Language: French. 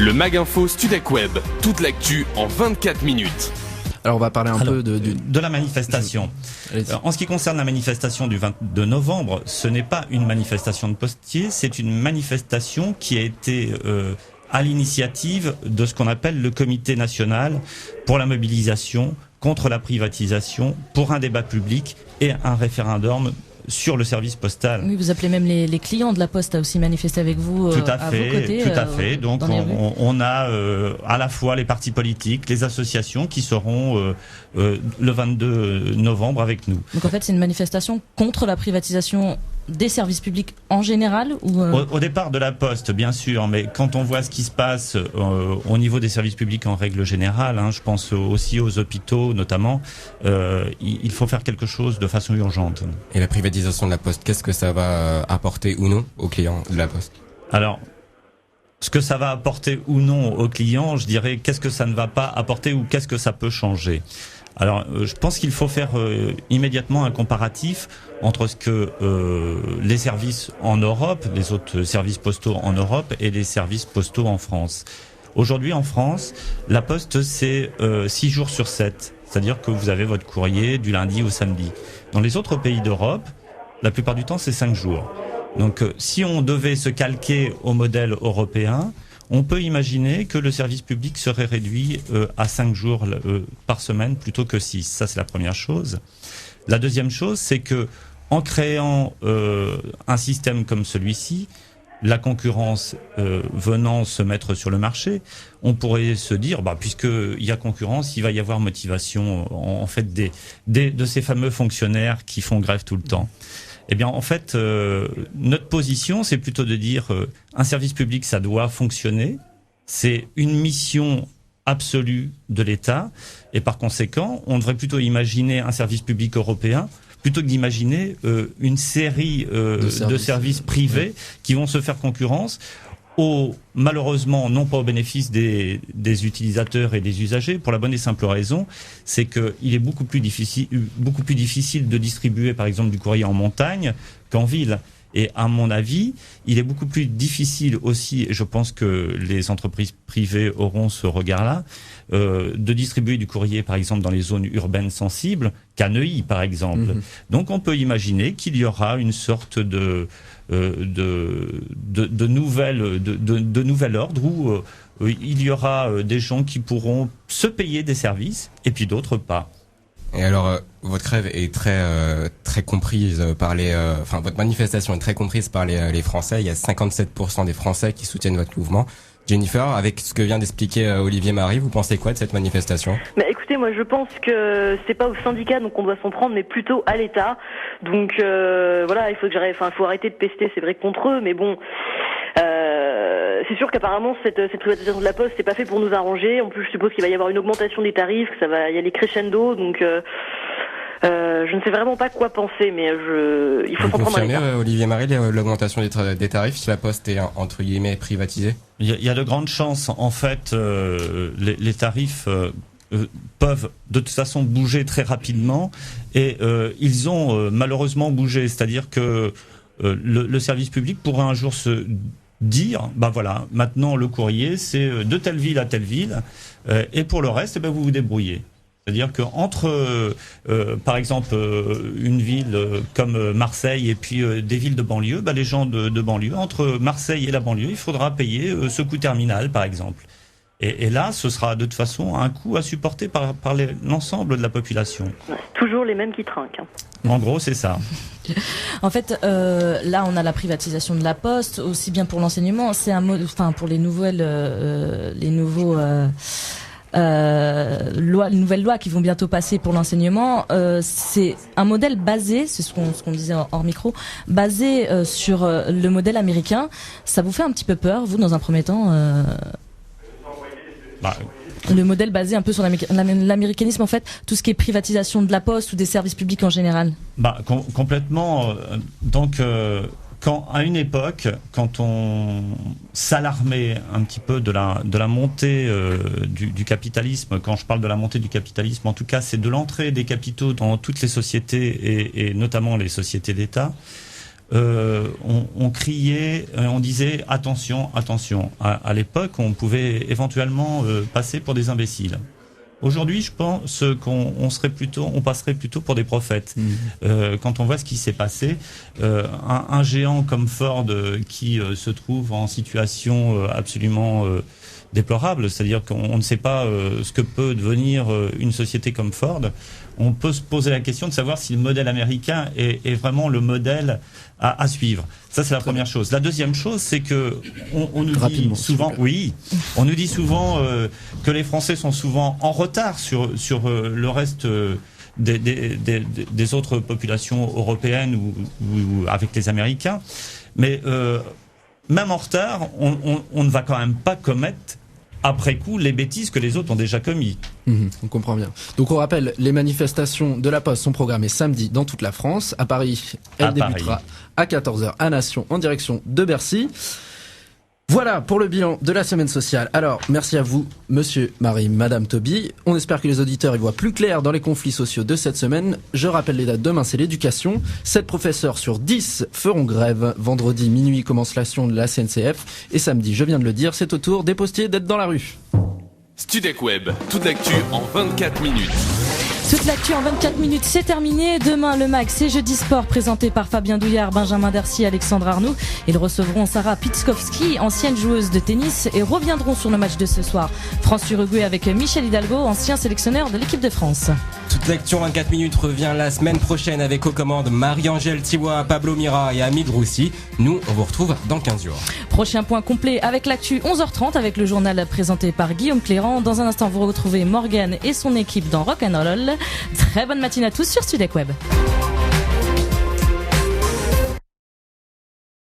Le Mag-Info Studec Web, toute l'actu en 24 minutes. Alors on va parler un peu de la manifestation. En ce qui concerne la manifestation du 22 novembre, ce n'est pas une manifestation de postiers, c'est une manifestation qui a été à l'initiative de ce qu'on appelle le Comité national pour la mobilisation contre la privatisation, pour un débat public et un référendum sur le service postal. Oui, vous appelez même les clients de la Poste à aussi manifester avec vous tout à à fait, vos côtés. Tout à fait. Donc on a à la fois les partis politiques, les associations qui seront le 22 novembre avec nous. Donc en fait, c'est une manifestation contre la privatisation des services publics en général ou au départ de la Poste, bien sûr, mais quand on voit ce qui se passe au niveau des services publics en règle générale, je pense aussi aux hôpitaux notamment, il faut faire quelque chose de façon urgente. Et la privatisation de la Poste, qu'est-ce que ça va apporter ou non aux clients de la Poste ? Alors, ce que ça va apporter ou non aux clients, je dirais qu'est-ce que ça ne va pas apporter ou qu'est-ce que ça peut changer. Alors, je pense qu'il faut faire immédiatement un comparatif entre ce que les services en Europe, les autres services postaux en Europe et les services postaux en France. Aujourd'hui, en France, la Poste, c'est 6 jours sur 7. C'est-à-dire que vous avez votre courrier du lundi au samedi. Dans les autres pays d'Europe, la plupart du temps, c'est 5 jours. Donc, si on devait se calquer au modèle européen, on peut imaginer que le service public serait réduit à 5 jours par semaine plutôt que 6. Ça, c'est la première chose. La deuxième chose, c'est que en créant un système comme celui-ci, la concurrence venant se mettre sur le marché, on pourrait se dire, puisqu'il y a concurrence, il va y avoir motivation en fait de ces fameux fonctionnaires qui font grève tout le temps. Eh bien, en fait, notre position, c'est plutôt de dire un service public, ça doit fonctionner. C'est une mission absolue de l'État. Et par conséquent, on devrait plutôt imaginer un service public européen plutôt que d'imaginer une série de services privés qui vont se faire concurrence malheureusement, non pas au bénéfice des utilisateurs et des usagers, pour la bonne et simple raison, c'est qu'il est beaucoup plus difficile de distribuer, par exemple, du courrier en montagne qu'en ville. Et à mon avis, il est beaucoup plus difficile aussi, et je pense que les entreprises privées auront ce regard-là, de distribuer du courrier, par exemple, dans les zones urbaines sensibles, qu'à Neuilly, par exemple. Donc, on peut imaginer qu'il y aura une sorte de nouvel ordre où il y aura des gens qui pourront se payer des services et puis d'autres pas. Et alors, votre grève est très comprise par votre manifestation est très comprise par les Français. Il y a 57% des Français qui soutiennent votre mouvement. Jennifer, avec ce que vient d'expliquer Olivier Marie, vous pensez quoi de cette manifestation ? Écoutez, moi je pense que c'est pas aux syndicats donc on doit s'en prendre, mais plutôt à l'État. Donc voilà, il faut arrêter de pester, c'est vrai, contre eux, mais bon. C'est sûr qu'apparemment cette privatisation de la Poste, c'est pas fait pour nous arranger. En plus, je suppose qu'il va y avoir une augmentation des tarifs, que ça va y aller crescendo, donc je ne sais vraiment pas quoi penser, mais il faut s'en prendre à l'État. Olivier Marie, l'augmentation des tarifs si la Poste est entre guillemets privatisée ? Il y a de grandes chances. En fait, les tarifs peuvent de toute façon bouger très rapidement et ils ont malheureusement bougé. C'est-à-dire que le service public pourra un jour se dire, voilà, maintenant le courrier c'est de telle ville à telle ville et pour le reste, vous vous débrouillez. C'est-à-dire que entre, par exemple, une ville comme Marseille et puis des villes de banlieue, les gens de banlieue, entre Marseille et la banlieue, il faudra payer ce coût terminal, par exemple. Et là, ce sera de toute façon un coût à supporter par l'ensemble de la population. Ouais, toujours les mêmes qui trinquent. En gros, c'est ça. En fait, là, on a la privatisation de la Poste, aussi bien pour l'enseignement. C'est pour les nouvelles loi qui vont bientôt passer pour l'enseignement, c'est un modèle basé, c'est ce qu'on disait hors micro, basé sur le modèle américain. Ça vous fait un petit peu peur, vous, dans un premier temps le modèle basé un peu sur l'américanisme, en fait, tout ce qui est privatisation de la Poste ou des services publics en général. Complètement. Donc, à une époque, quand on s'alarmait un petit peu de la montée du capitalisme, quand je parle de la montée du capitalisme, en tout cas, c'est de l'entrée des capitaux dans toutes les sociétés et notamment les sociétés d'État. on criait, on disait attention, attention. À l'époque, on pouvait éventuellement passer pour des imbéciles. Aujourd'hui, je pense on passerait plutôt pour des prophètes. Quand on voit ce qui s'est passé, un géant comme Ford qui se trouve en situation absolument déplorable, c'est-à-dire qu'on ne sait pas ce que peut devenir une société comme Ford. On peut se poser la question de savoir si le modèle américain est vraiment le modèle à suivre. Ça, c'est la première chose. La deuxième chose, c'est que on nous dit souvent, on nous dit souvent que les Français sont souvent en retard sur le reste des autres populations européennes ou avec les Américains. Mais même en retard, on ne va quand même pas commettre après coup les bêtises que les autres ont déjà commis. On comprend bien. Donc on rappelle, les manifestations de la Poste sont programmées samedi dans toute la France. À Paris, elle débutera à 14h à Nation en direction de Bercy. Voilà pour le bilan de la semaine sociale. Alors, merci à vous, monsieur, Marie, madame, Toby. On espère que les auditeurs y voient plus clair dans les conflits sociaux de cette semaine. Je rappelle les dates. Demain, c'est l'éducation. 7 professeurs sur 10 feront grève. Vendredi, minuit, commence l'action de la CNCF. Et samedi, je viens de le dire, c'est au tour des postiers d'être dans la rue. Studec Web, toute l'actu en 24 minutes. Toute l'actu en 24 minutes, c'est terminé. Demain, le MAG, c'est Jeudi Sport, présenté par Fabien Douillard, Benjamin Dercy, Alexandre Arnoux. Ils recevront Sarah Pitskowski, ancienne joueuse de tennis, et reviendront sur le match de ce soir. France-Uruguay avec Michel Hidalgo, ancien sélectionneur de l'équipe de France. Toute l'actu en 24 minutes revient la semaine prochaine avec aux commandes Marie-Angèle Thiwa, Pablo Mira et Hamid Roussi. Nous, on vous retrouve dans 15 jours. Prochain point complet avec l'actu 11h30 avec le journal présenté par Guillaume Clérand. Dans un instant, vous retrouvez Morgane et son équipe dans Rock'n'Roll. Très bonne matinée à tous sur Studec Web.